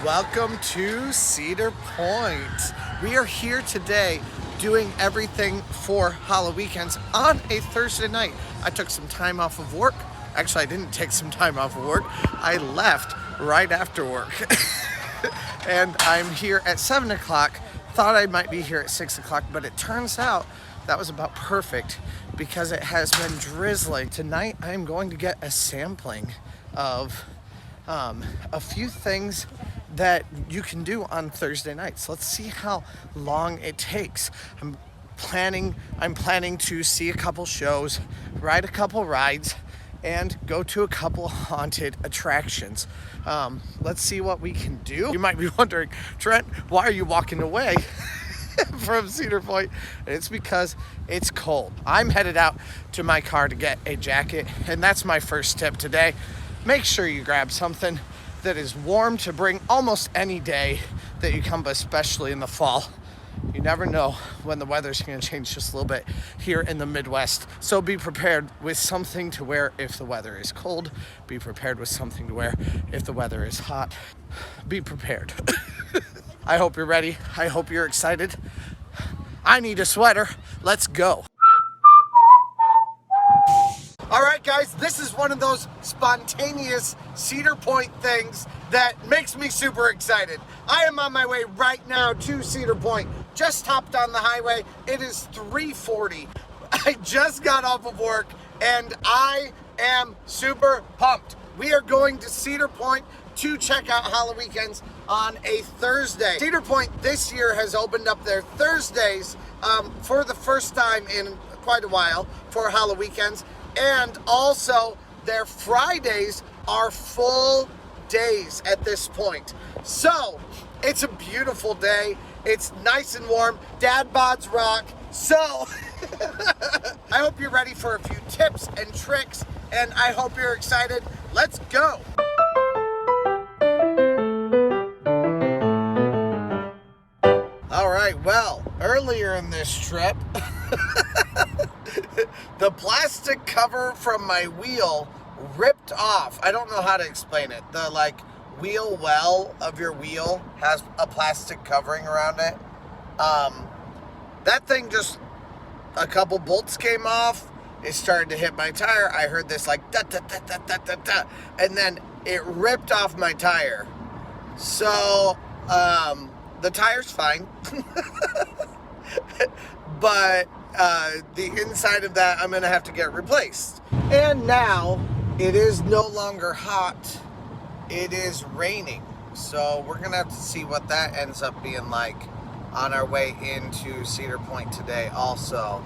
Welcome to Cedar Point. We are here today doing everything for Halloweekends on a Thursday night. I took some time off of work. Actually, I didn't take some time off of work. I left right after work. And I'm here at 7 o'clock. Thought I might be here at 6 o'clock, but it turns out that was about perfect because it has been drizzling. Tonight, I'm going to get a sampling of a few things that you can do on Thursday nights. Let's see how long it takes. I'm planning to see a couple shows, ride a couple rides, and go to a couple haunted attractions. Let's see what we can do. You might be wondering, Trent, why are you walking away from Cedar Point? It's because it's cold. I'm headed out to my car to get a jacket, and that's my first tip today. Make sure you grab something that is warm to bring almost any day that you come, but especially in the fall. You never know when the weather's going to change just a little bit here in the Midwest. So be prepared with something to wear if the weather is cold. Be prepared with something to wear if the weather is hot. Be prepared. I hope you're ready. I hope you're excited. I need a sweater. Let's go. All right, guys, this is one of those spontaneous Cedar Point things that makes me super excited. I am on my way right now to Cedar Point. Just hopped on the highway. It is 3:40. I just got off of work, and I am super pumped. We are going to Cedar Point to check out Halloweekends on a Thursday. Cedar Point this year has opened up their Thursdays for the first time in quite a while for Halloweekends. And also, their Fridays are full days at this point. So, it's a beautiful day. It's nice and warm. Dad bods rock. So, I hope you're ready for a few tips and tricks, and I hope you're excited. Let's go. All right, well, earlier in this trip, the plastic cover from my wheel ripped off. I don't know how to explain it. The wheel well of your wheel has a plastic covering around it. That thing just, a couple bolts came off. It started to hit my tire. I heard this da da da da da da da, and then it ripped off my tire. So the tire's fine. But the inside of that I'm gonna have to get replaced. And now it is no longer hot, it is raining. So we're gonna have to see what that ends up being like on our way into Cedar Point today also.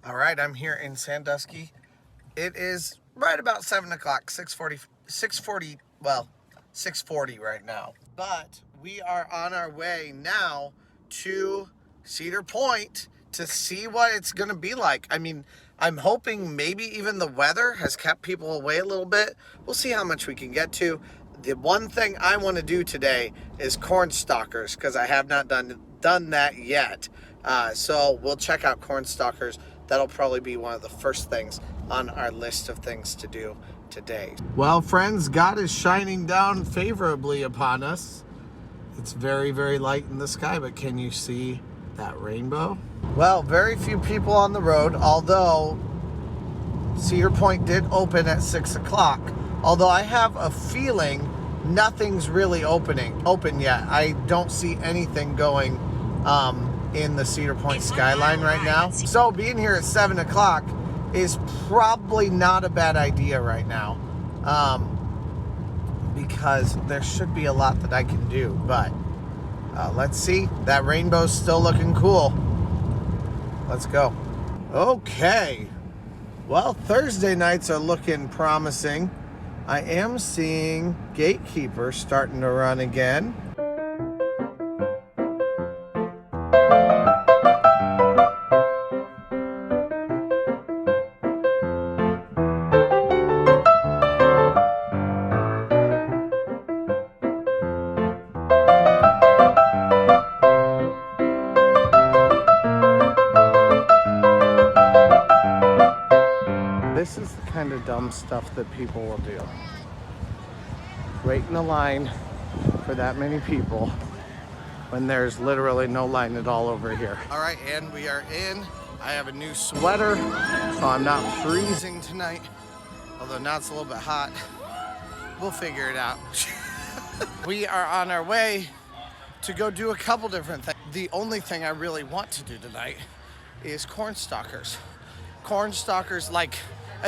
All right, I'm here in Sandusky. It is right about 7 o'clock, 6:40 right now. But we are on our way now to Cedar Point to see what it's going to be like. I mean, I'm hoping maybe even the weather has kept people away a little bit. We'll see how much we can get to. The one thing I want to do today is Cornstalkers, because I have not done that yet. So we'll check out Cornstalkers. That'll probably be one of the first things on our list of things to do today. Well, friends, God is shining down favorably upon us. It's very, very light in the sky, but can you see that rainbow? Well, very few people on the road, although Cedar Point did open at 6 o'clock. Although I have a feeling nothing's really open yet. I don't see anything going in the Cedar Point skyline right now. So being here at 7 o'clock is probably not a bad idea right now. Because there should be a lot that I can do, but let's see. That rainbow's still looking cool. Let's go. Okay. Well, Thursday nights are looking promising. I am seeing Gatekeeper starting to run again. This is the kind of dumb stuff that people will do. Wait in the line for that many people when there's literally no line at all over here. All right, and we are in. I have a new sweater, so I'm not freezing tonight. Although now it's a little bit hot. We'll figure it out. We are on our way to go do a couple different things. The only thing I really want to do tonight is Cornstalkers. Cornstalkers, like,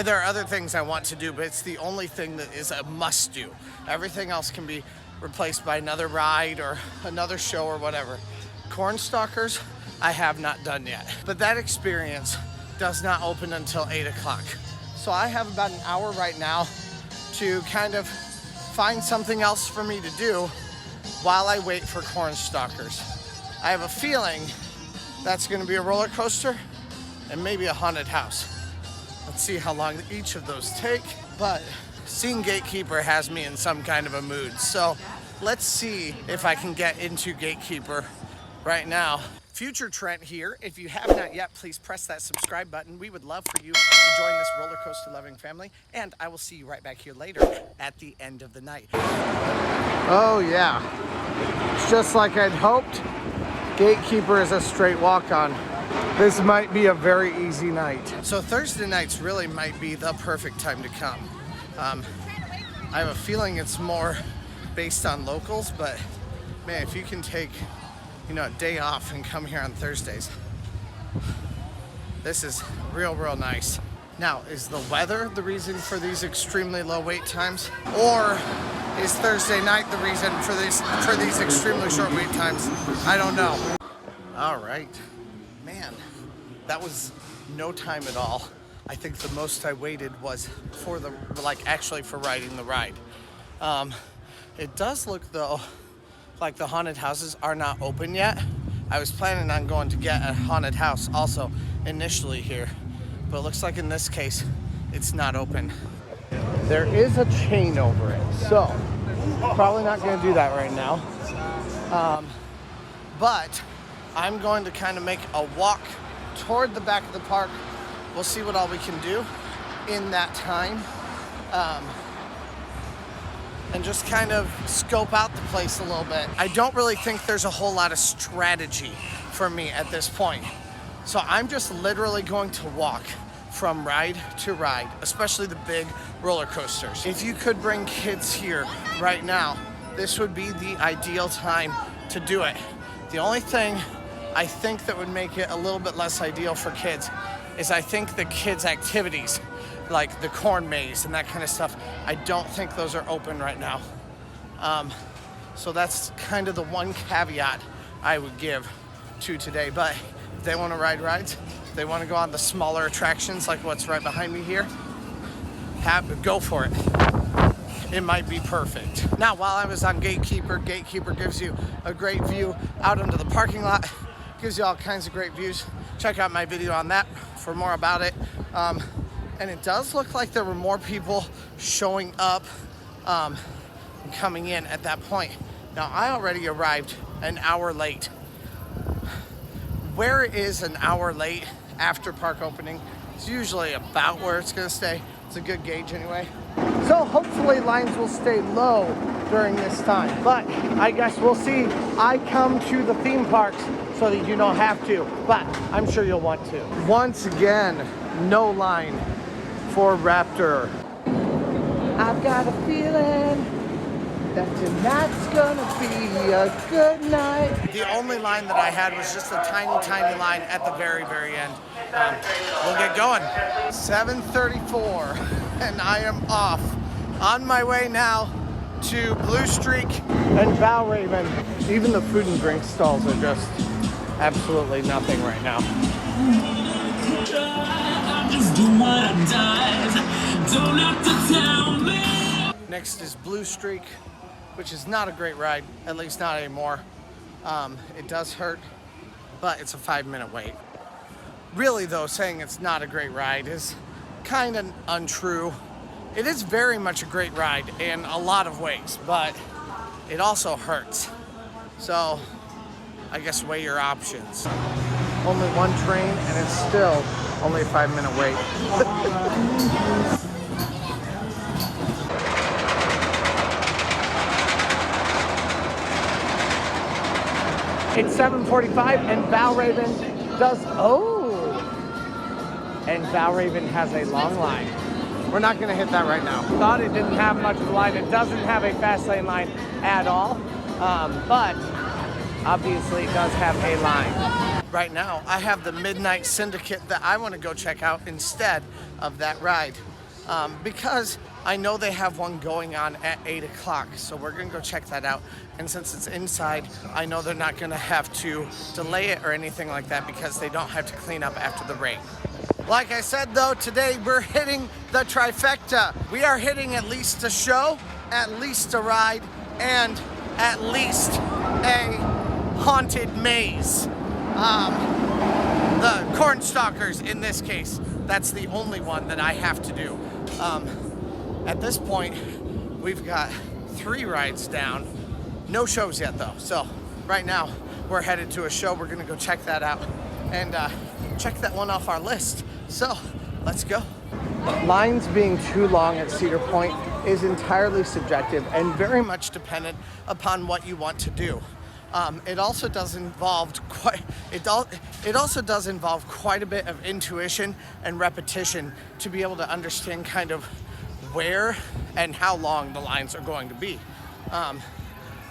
there are other things I want to do, but it's the only thing that is a must do. Everything else can be replaced by another ride or another show or whatever. Cornstalkers, I have not done yet. But that experience does not open until 8 o'clock. So I have about an hour right now to kind of find something else for me to do while I wait for Cornstalkers. I have a feeling that's gonna be a roller coaster and maybe a haunted house. Let's see how long each of those take, but seeing Gatekeeper has me in some kind of a mood. So let's see if I can get into Gatekeeper right now. Future Trent here. If you have not yet, please press that subscribe button. We would love for you to join this roller coaster loving family, and I will see you right back here later at the end of the night. Oh yeah, it's just like I'd hoped. Gatekeeper is a straight walk on. This might be a very easy night. So Thursday nights really might be the perfect time to come. I have a feeling it's more based on locals, but man, if you can take, you know, a day off and come here on Thursdays, this is real nice. Now, is the weather the reason for these extremely low wait times? Or is Thursday night the reason for these extremely short wait times? I don't know. All right, man, that was no time at all. I think the most I waited was for the, like, actually for riding the ride. It does look though like the haunted houses are not open yet. I was planning on going to get a haunted house also initially here, but it looks like in this case it's not open. There is a chain over it, so probably not going to do that right now. But I'm going to kind of make a walk toward the back of the park. We'll see what all we can do in that time. And just kind of scope out the place a little bit. I don't really think there's a whole lot of strategy for me at this point. So I'm just literally going to walk from ride to ride, especially the big roller coasters. If you could bring kids here right now, this would be the ideal time to do it. The only thing I think that would make it a little bit less ideal for kids is I think the kids' activities, like the corn maze and that kind of stuff, I don't think those are open right now. So that's kind of the one caveat I would give to today. But if they want to ride rides, if they want to go on the smaller attractions like what's right behind me here, go for it. It might be perfect. Now, while I was on Gatekeeper gives you a great view out into the parking lot, gives you all kinds of great views. Check out my video on that for more about it. And it does look like there were more people showing up and coming in at that point. Now, I already arrived an hour late. Where it is an hour late after park opening, it's usually about where it's gonna stay. It's a good gauge anyway. So hopefully lines will stay low during this time. But I guess we'll see. I come to the theme parks so that you don't have to, but I'm sure you'll want to. Once again, no line for Raptor. I've got a feeling that tonight's gonna be a good night. The only line that I had was just a tiny line at the very end. We'll get going. 7:34, and I am off. On my way now to Blue Streak and Valravn. Even the food and drink stalls are just absolutely nothing right now. Next is Blue Streak, which is not a great ride, at least not anymore. It does hurt, but it's a 5-minute wait. Really though, saying it's not a great ride is kind of untrue. It is very much a great ride in a lot of ways, but it also hurts. So I guess weigh your options. Only one train and it's still only a 5-minute wait. It's 7:45 and Valravn does, and Valravn has a long line. We're not gonna hit that right now. Thought it didn't have much of a line. It doesn't have a fast lane line at all, but obviously it does have a line. Right now, I have the Midnight Syndicate that I wanna go check out instead of that ride, because I know they have one going on at 8 o'clock, so we're gonna go check that out. And since it's inside, I know they're not gonna have to delay it or anything like that because they don't have to clean up after the rain. Like I said though, today we're hitting the trifecta. We are hitting at least a show, at least a ride, and at least a haunted maze. The Cornstalkers in this case, that's the only one that I have to do. At this point, we've got 3 rides down. No shows yet though. So right now we're headed to a show. We're gonna go check that out and check that one off our list. So let's go. Lines being too long at Cedar Point is entirely subjective and very much dependent upon what you want to do. It also does involve quite a bit of intuition and repetition to be able to understand kind of where and how long the lines are going to be.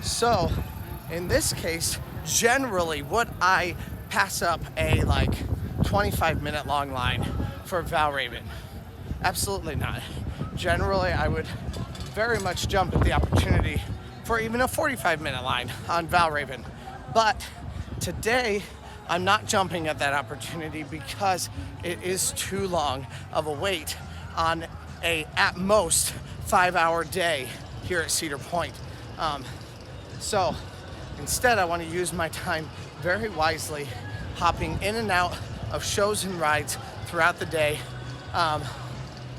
So in this case, generally would I pass up a like 25-minute long line for Valravn? Absolutely not. Generally, I would very much jump at the opportunity for even a 45-minute line on Valravn. But today, I'm not jumping at that opportunity because it is too long of a wait on a, at most, 5-hour day here at Cedar Point. So instead, I want to use my time very wisely, hopping in and out of shows and rides throughout the day,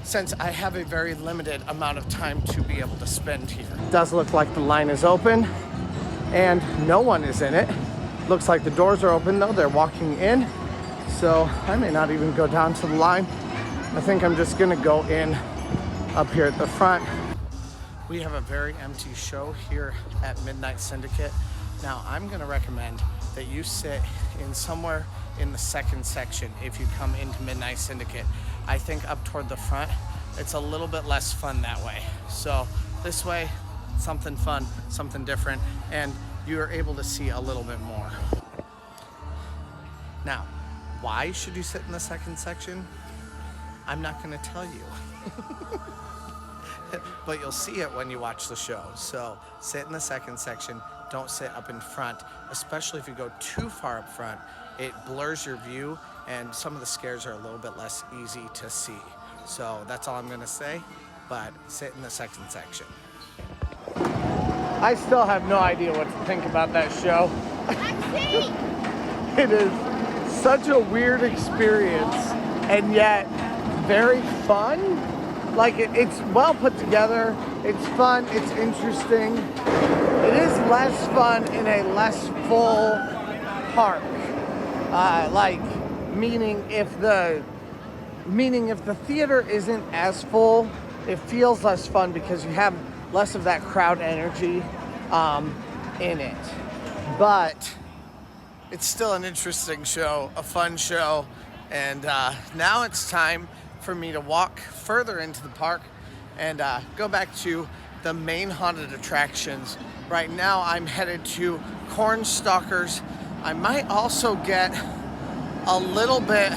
since I have a very limited amount of time to be able to spend here. It does look like the line is open and no one is in it. Looks like the doors are open though, they're walking in. So I may not even go down to the line. I think I'm just gonna go in up here at the front. We have a very empty show here at Midnight Syndicate. Now I'm gonna recommend that you sit in somewhere in the second section if you come into Midnight Syndicate. I think up toward the front, it's a little bit less fun that way. So this way, something fun, something different, and you are able to see a little bit more. Now, why should you sit in the second section? I'm not gonna tell you. But you'll see it when you watch the show. So sit in the second section, don't sit up in front, especially if you go too far up front. It blurs your view and some of the scares are a little bit less easy to see. So that's all I'm gonna say, but sit in the second section. I still have no idea what to think about that show. It is such a weird experience and yet very fun. Like it's well put together, it's fun, it's interesting. It is less fun in a less full park. Meaning if the theater isn't as full, it feels less fun because you have less of that crowd energy in it. But it's still an interesting show, a fun show, and now it's time for me to walk further into the park and go back to the main haunted attractions. Right now I'm headed to Cornstalkers. I might also get a little bit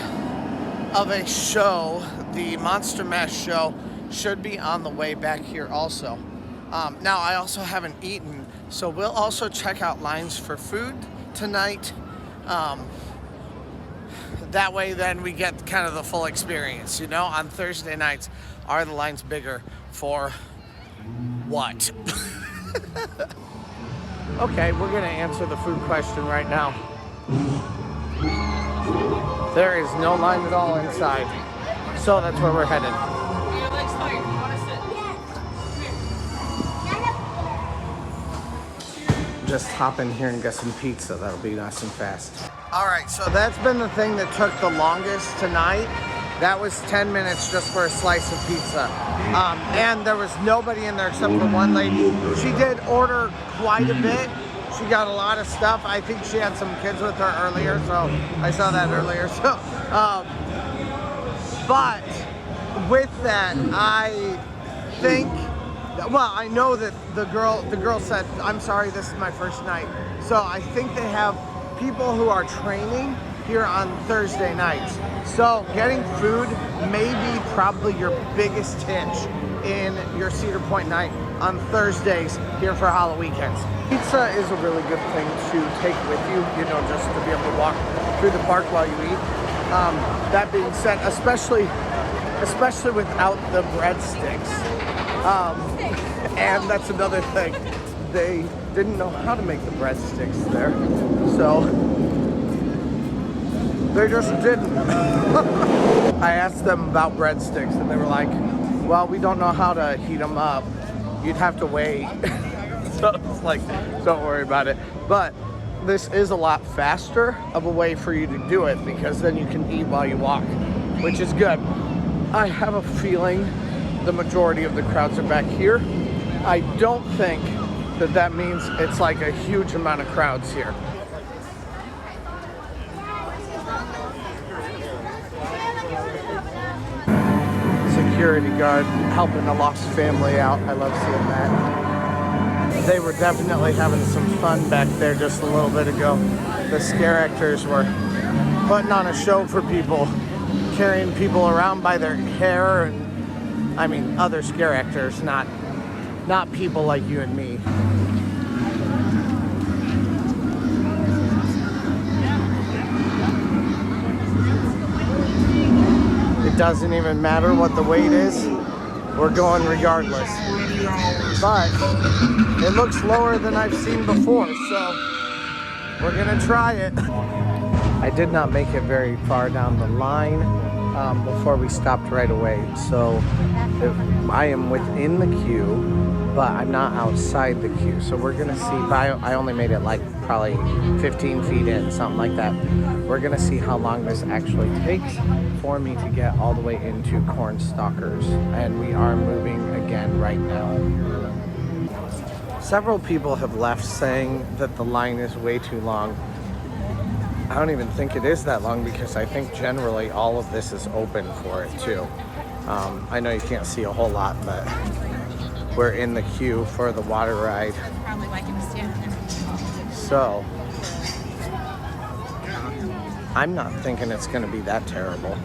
of a show. The Monster Mash show should be on the way back here also. Now I also haven't eaten, so we'll also check out lines for food tonight. That way then we get kind of the full experience, you know? On Thursday nights, are the lines bigger for what? Okay, we're gonna answer the food question right now. There is no line at all inside, so that's where we're headed. Your leg's tired. You want to sit? Just hop in here and get some pizza. That'll be nice and fast. All right, so that's been the thing that took the longest tonight. That was 10 minutes just for a slice of pizza. And there was nobody in there except for one lady. She did order quite a bit, She got a lot of stuff. I think she had some kids with her earlier, so I saw that earlier. So, but with that, I think, well, I know that the girl said, I'm sorry, this is my first night. So I think they have people who are training here on Thursday nights. So getting food may be probably your biggest hitch in your Cedar Point night on Thursdays here for Halloweekends. Pizza is a really good thing to take with you, you know, just to be able to walk through the park while you eat. That being said, especially without the breadsticks. And that's another thing. They didn't know how to make the breadsticks there, so they just didn't. I asked them about breadsticks and they were like, well, we don't know how to heat them up. You'd have to wait. So it's like, don't worry about it. But this is a lot faster of a way for you to do it because then you can eat while you walk, which is good. I have a feeling the majority of the crowds are back here. I don't think that means it's like a huge amount of crowds here. Security guard helping a lost family out. I love seeing that. They were definitely having some fun back there just a little bit ago. The scare actors were putting on a show for people, carrying people around by their hair, and I mean other scare actors, not people like you and me. It doesn't even matter what the weight is, we're going regardless. But it looks lower than I've seen before, so we're gonna try it. I did not make it very far down the line before we stopped right away, so I am within the queue, but I'm not outside the queue. So we're gonna see, I only made it like probably 15 feet in, something like that. We're gonna see how long this actually takes for me to get all the way into Cornstalkers, and we are moving again right now. Several people have left saying that the line is way too long. I don't even think it is that long because I think generally all of this is open for it too. I know you can't see a whole lot, but we're in the queue for the water ride. Probably like him to stand there. So I'm not thinking it's going to be that terrible,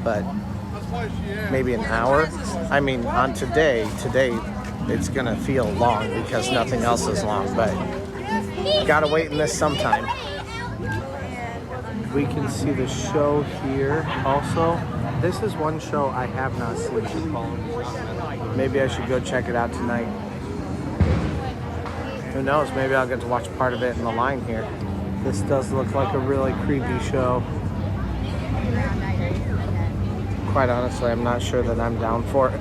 but maybe an hour. I mean, on today it's going to feel long because nothing else is long, but gotta wait in this sometime. We can see the show here also. This is one show I have not seen. Maybe I should go check it out tonight. Who knows, maybe I'll get to watch part of it in the line here. This does look like a really creepy show. Quite honestly, I'm not sure that I'm down for it.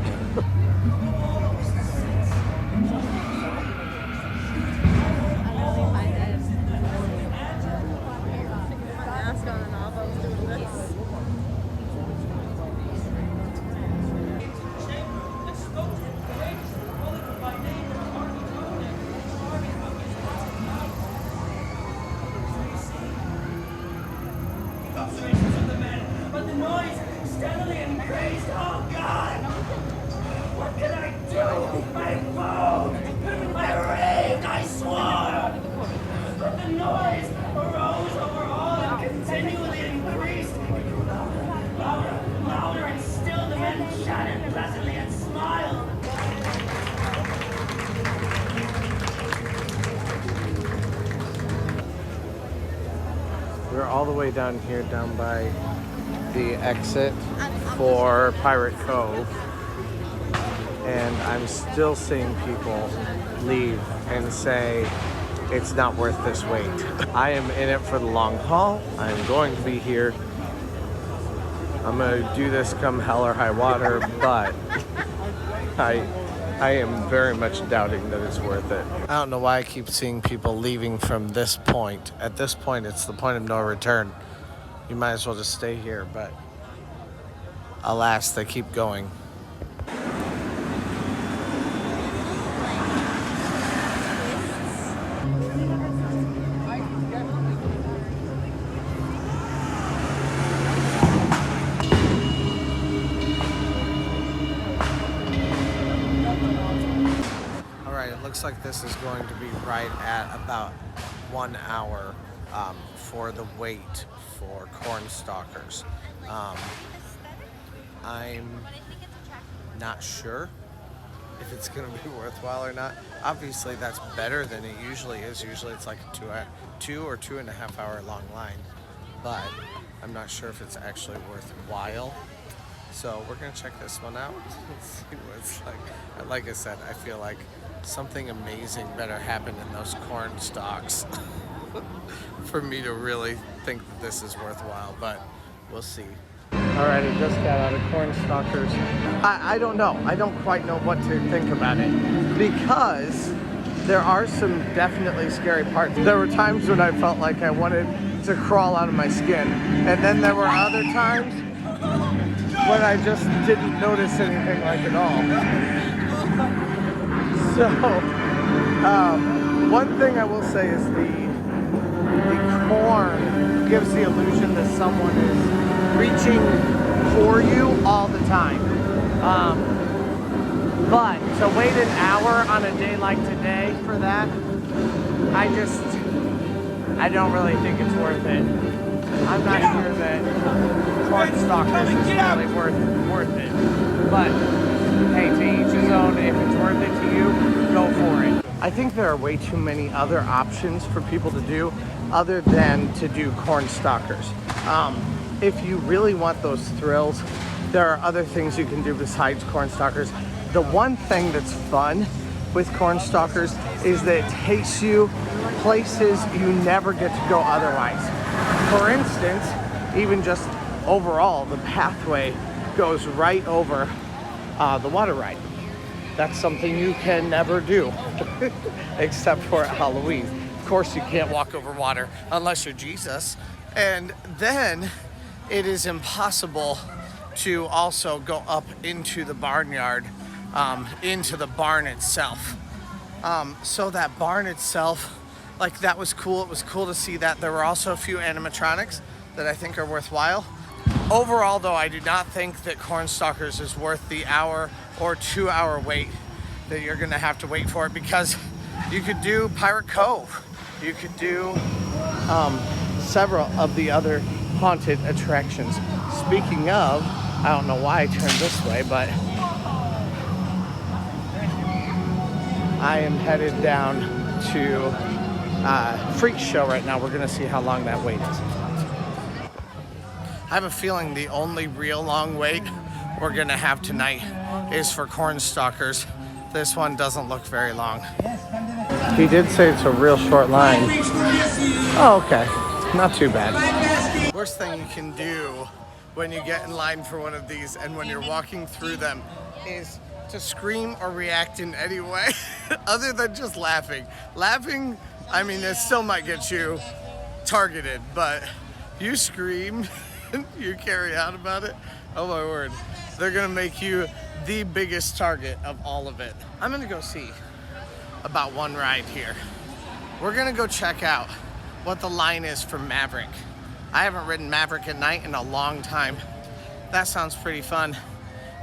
But the noise steadily increased. Oh God! What can I do? I vowed, I raved, I swore. But the noise arose over all and continually increased. It grew louder, louder, louder, and still the men chatted pleasantly and smiled. We're all the way down here, down by the exit for Pirate Cove, and I'm still seeing people leave and say it's not worth this wait. I am in it for the long haul. I'm going to be here. I'm gonna do this come hell or high water, but I am very much doubting that it's worth it. I don't know why I keep seeing people leaving from this point. At this point, it's the point of no return. You might as well just stay here, but alas, they keep going. All right, it looks like this is going to be right at about 1 hour for the wait for Cornstalkers. I'm not sure if it's going to be worthwhile or not. Obviously, that's better than it usually is. Usually it's like a 2 or 2.5 hour long line, but I'm not sure if it's actually worthwhile. So we're going to check this one out. Let's see what it's like. And like I said, I feel like something amazing better happen in those corn stalks for me to really think that this is worthwhile, but we'll see. All right, I just got out of Cornstalkers. I don't know. I don't quite know what to think about it because there are some definitely scary parts. There were times when I felt like I wanted to crawl out of my skin, and then there were other times when I just didn't notice anything like at all. So, one thing I will say is the corn gives the illusion that someone is reaching for you all the time. But to wait an hour on a day like today for that, I don't really think it's worth it. I'm not sure that Cornstalkers is really worth it. But hey, to each his own. If it's worth it to you, go for it. I think there are way too many other options for people to do other than to do Cornstalkers. If you really want those thrills, there are other things you can do besides Cornstalkers. The one thing that's fun with Cornstalkers is that it takes you places you never get to go otherwise. For instance, even just overall, the pathway goes right over the water ride. That's something you can never do, except for at Halloween. Of course, you can't walk over water unless you're Jesus. And then it is impossible to also go up into the barnyard, into the barn itself. So that barn itself, like, that was cool. It was cool to see that. There were also a few animatronics that I think are worthwhile. Overall, though, I do not think that Cornstalkers is worth the hour or 2 hour wait that you're gonna have to wait for it, because you could do Pirate Cove. You could do several of the other haunted attractions. Speaking of, I don't know why I turned this way, but I am headed down to Freakshow right now. We're gonna see how long that wait is. I have a feeling the only real long wait we're gonna have tonight is for Cornstalkers. This one doesn't look very long. He did say it's a real short line. Oh, okay. Not too bad. Worst thing you can do when you get in line for one of these and when you're walking through them is to scream or react in any way other than just laughing. Laughing, I mean, it still might get you targeted, but you scream, you carry out about it, oh my word. They're gonna make you the biggest target of all of it. I'm gonna go see about one ride here. We're gonna go check out what the line is for Maverick. I haven't ridden Maverick at night in a long time. That sounds pretty fun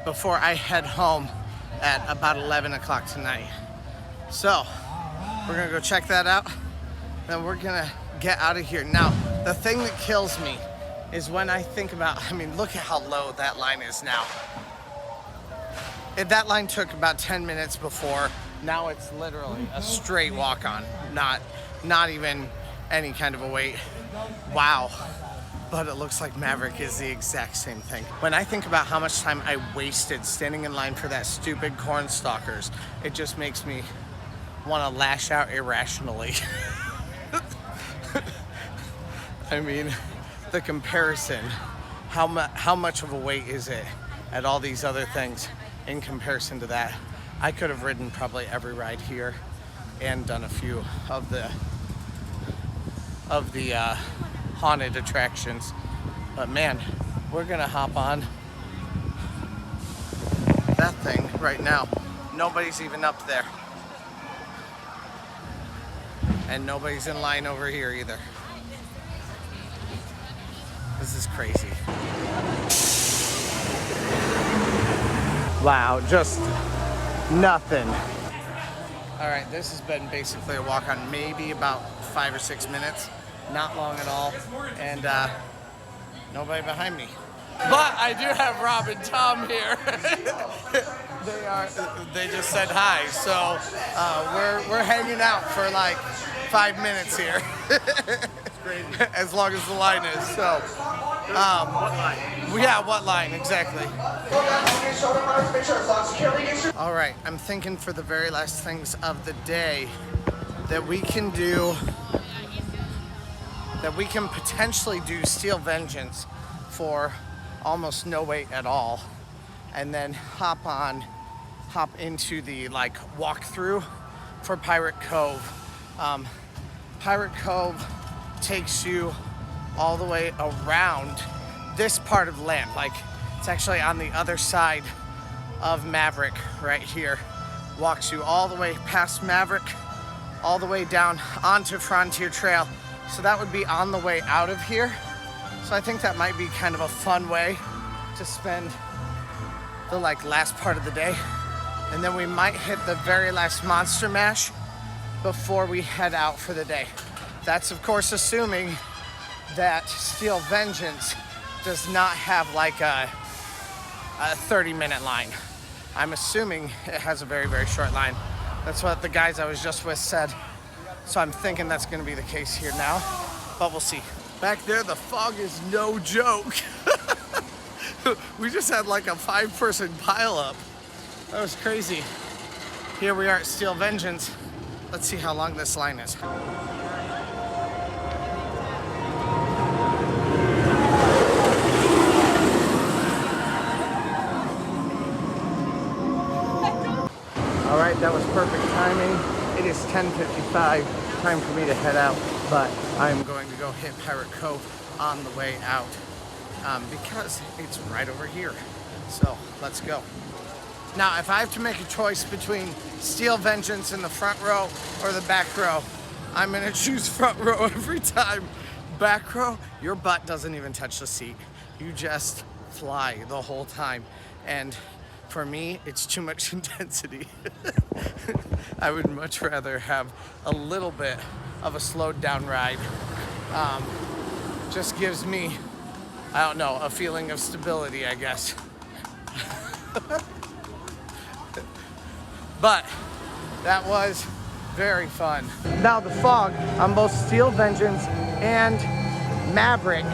before I head home at about 11 o'clock tonight. So, we're gonna go check that out, then we're gonna get out of here. Now, the thing that kills me is when I think about, I mean, look at how low that line is now. That line took about 10 minutes before. Now it's literally a straight walk on, not even any kind of a wait. Wow. But it looks like Maverick is the exact same thing. When I think about how much time I wasted standing in line for that stupid Cornstalkers, it just makes me want to lash out irrationally. I mean, the comparison, how much of a wait is it at all these other things in comparison to that? I could have ridden probably every ride here and done a few of the haunted attractions. But man, we're gonna hop on that thing right now. Nobody's even up there. And nobody's in line over here either. This is crazy. Wow, just nothing. All right, this has been basically a walk on maybe about 5 or 6 minutes. Not long at all. And nobody behind me. But I do have Rob and Tom here. They just said hi. So we're hanging out for like 5 minutes here. It's crazy. As long as the line is. So what line? Yeah, what line exactly? All right, I'm thinking for the very last things of the day that we can do, that we can potentially do Steel Vengeance for almost no wait at all, and then hop into the like walkthrough for Pirate Cove. Pirate Cove takes you all the way around this part of land. Like, it's actually on the other side of Maverick right here. Walks you all the way past Maverick, all the way down onto Frontier Trail. So that would be on the way out of here. So I think that might be kind of a fun way to spend the like last part of the day. And then we might hit the very last Monster Mash before we head out for the day. That's of course assuming that Steel Vengeance does not have like a 30-minute line. I'm assuming it has a very, very short line. That's what the guys I was just with said. So I'm thinking that's gonna be the case here now, but we'll see. Back there, the fog is no joke. We just had like a 5-person pileup. That was crazy. Here we are at Steel Vengeance. Let's see how long this line is. All right, that was perfect timing. It is 10:55, time for me to head out, but I'm going to go hit Pirate Cove on the way out because it's right over here. So let's go. Now, if I have to make a choice between Steel Vengeance in the front row or the back row, I'm gonna choose front row every time. Back row, your butt doesn't even touch the seat. You just fly the whole time. And for me, it's too much intensity. I would much rather have a little bit of a slowed down ride. Just gives me, I don't know, a feeling of stability, I guess. But that was very fun. Now the fog on both Steel Vengeance and Maverick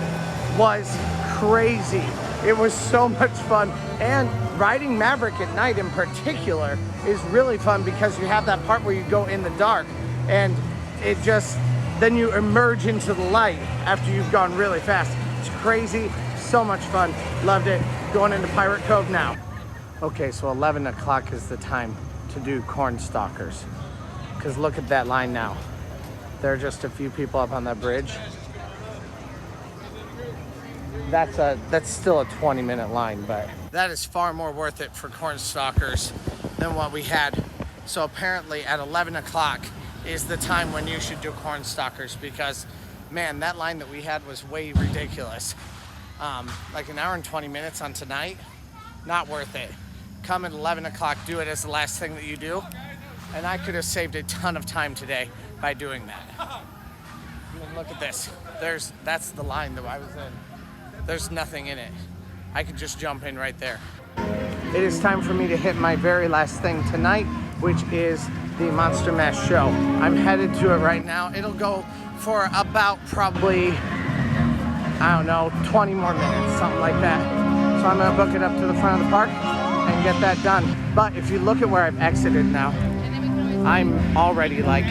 was crazy. It was so much fun. And riding Maverick at night in particular is really fun because you have that part where you go in the dark and it just, then you emerge into the light after you've gone really fast. It's crazy, so much fun. Loved it. Going into Pirate Cove now. Okay, so 11 o'clock is the time to do Cornstalkers. Because look at that line now. There are just a few people up on that bridge. That's still a 20-minute line, but that is far more worth it for Cornstalkers than what we had. So apparently at 11 o'clock is the time when you should do Cornstalkers because, man, that line that we had was way ridiculous. Like an hour and 20 minutes on tonight, not worth it. Come at 11 o'clock, do it as the last thing that you do. And I could have saved a ton of time today by doing that. I mean, look at this. That's the line that I was in. There's nothing in it. I could just jump in right there. It is time for me to hit my very last thing tonight, which is the Monster Mash show. I'm headed to it right now. It'll go for about probably, I don't know, 20 more minutes, something like that. So I'm gonna book it up to the front of the park and get that done. But if you look at where I've exited now, I'm already like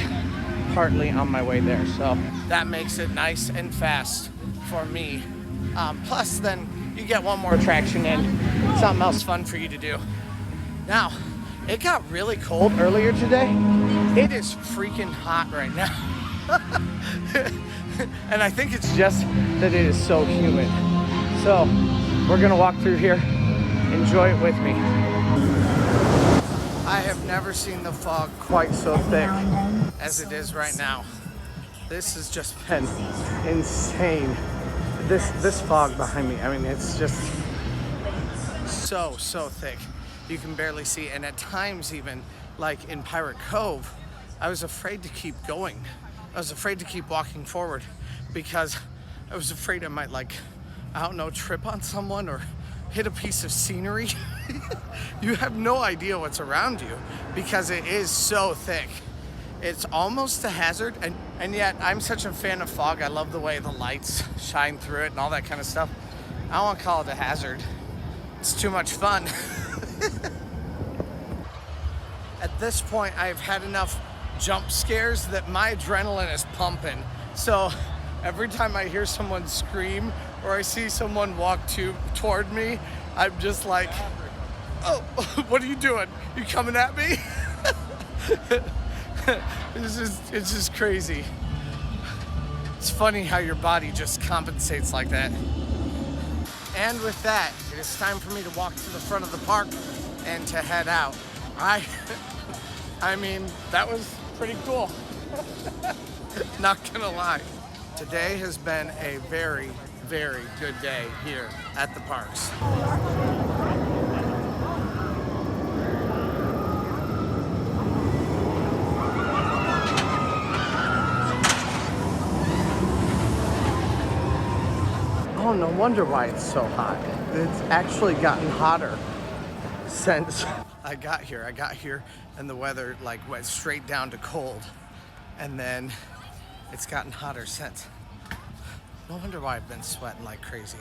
partly on my way there. So that makes it nice and fast for me. Plus then you get one more attraction in, something else fun for you to do. Now, it got really cold earlier today. It is freaking hot right now. And I think it's just that it is so humid. So we're gonna walk through here, enjoy it with me. I have never seen the fog quite so thick as it is right now. This has just been insane. This fog behind me, I mean, it's just so thick. You can barely see, and at times even, like in Pirate Cove, I was afraid to keep going. I was afraid to keep walking forward because I was afraid I might, like, I don't know, trip on someone or hit a piece of scenery. You have no idea what's around you because it is so thick. It's almost a hazard, and yet I'm such a fan of fog. I love the way the lights shine through it and all that kind of stuff. I don't want to call it a hazard. It's too much fun. At this point, I've had enough jump scares that my adrenaline is pumping. So every time I hear someone scream or I see someone walk toward me, I'm just like, oh, what are you doing? You coming at me? It's just crazy. It's funny how your body just compensates like that. And with that, it is time for me to walk to the front of the park and to head out. I mean, that was pretty cool. Not gonna lie. Today has been a very, very good day here at the parks. Oh, no wonder why it's so hot. It's actually gotten hotter since I got here. I got here and the weather like went straight down to cold, and then it's gotten hotter since. No wonder why I've been sweating like crazy.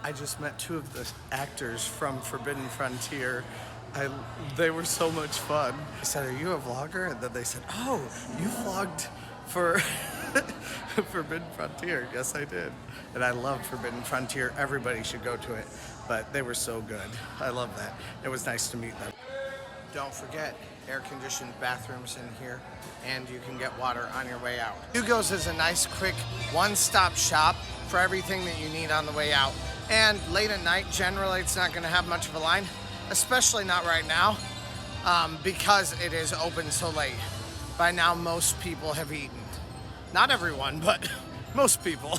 I just met two of the actors from Forbidden Frontier. They were so much fun. I said, "Are you a vlogger?" And then they said, "Oh, you vlogged for Forbidden Frontier." Yes, I did. And I love Forbidden Frontier. Everybody should go to it. But they were so good. I love that. It was nice to meet them. Don't forget, air-conditioned bathrooms in here, and you can get water on your way out. Hugo's is a nice, quick, one-stop shop for everything that you need on the way out. And late at night, generally, it's not going to have much of a line, especially not right now, because it is open so late. By now, most people have eaten. Not everyone, but most people.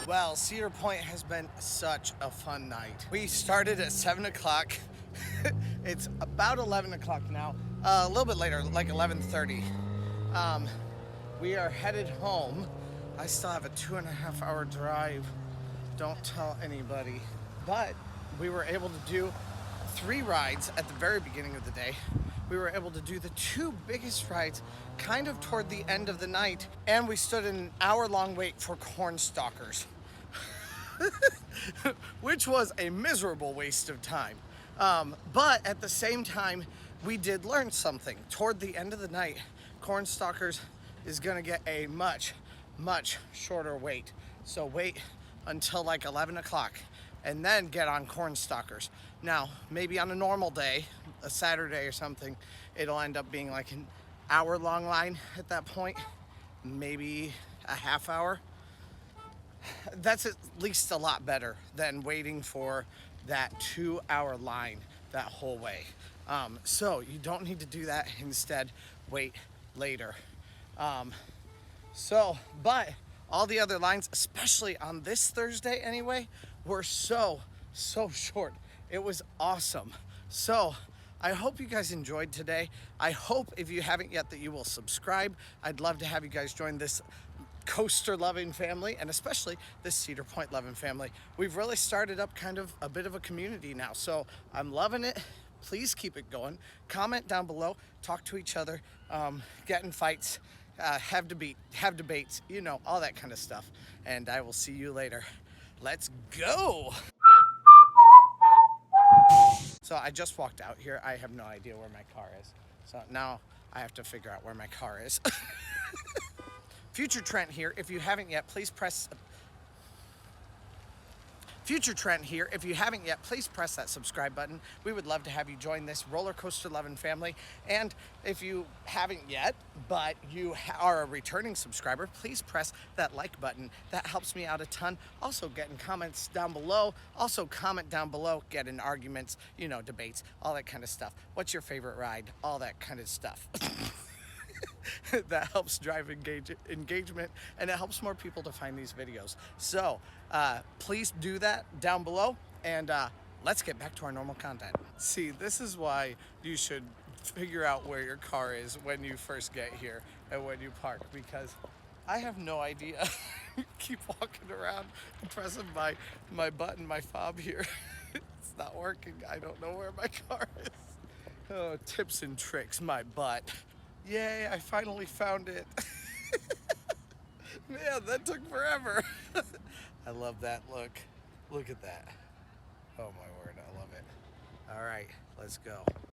Well, Cedar Point has been such a fun night. We started at 7 o'clock. It's about 11 o'clock now. A little bit later, like 11:30. We are headed home. I still have a 2.5 hour drive. Don't tell anybody. But we were able to do 3 rides at the very beginning of the day. We were able to do the 2 biggest rides kind of toward the end of the night. And we stood in an hour-long wait for Cornstalkers. Which was a miserable waste of time. But at the same time, we did learn something. Toward the end of the night, Cornstalkers is gonna get a much, much shorter wait. So wait until like 11 o'clock and then get on Cornstalkers. Now, maybe on a normal day, a Saturday or something, it'll end up being like an hour-long line at that point, maybe a half hour. That's at least a lot better than waiting for that 2-hour line that whole way. So you don't need to do that. Instead, wait later. But all the other lines, especially on this Thursday anyway, were so short. It was awesome. So I hope you guys enjoyed today. I hope if you haven't yet that you will subscribe. I'd love to have you guys join this coaster loving family, and especially this Cedar Point loving family. We've really started up kind of a bit of a community now, so I'm loving it. Please keep it going. Comment down below, talk to each other, get in fights, have debates, you know, all that kind of stuff. And I will see you later. Let's go. So I just walked out here. I have no idea where my car is. So now I have to figure out where my car is. Future Trent here. If you haven't yet, please press Future Trent here. If you haven't yet, please press that subscribe button. We would love to have you join this roller coaster loving family. And if you haven't yet, but you are a returning subscriber, please press that like button. That helps me out a ton. Also, get in comments down below. Also, comment down below, get in arguments, you know, debates, all that kind of stuff. What's your favorite ride? All that kind of stuff. That helps drive engagement, and it helps more people to find these videos. So please do that down below, and let's get back to our normal content. See, this is why you should figure out where your car is when you first get here and when you park, because I have no idea. Keep walking around and pressing my button, my fob here. It's not working. I don't know where my car is. Oh, tips and tricks, my butt. Yay, I finally found it. Man, that took forever. I love that look. Look at that. Oh my word, I love it. All right, let's go.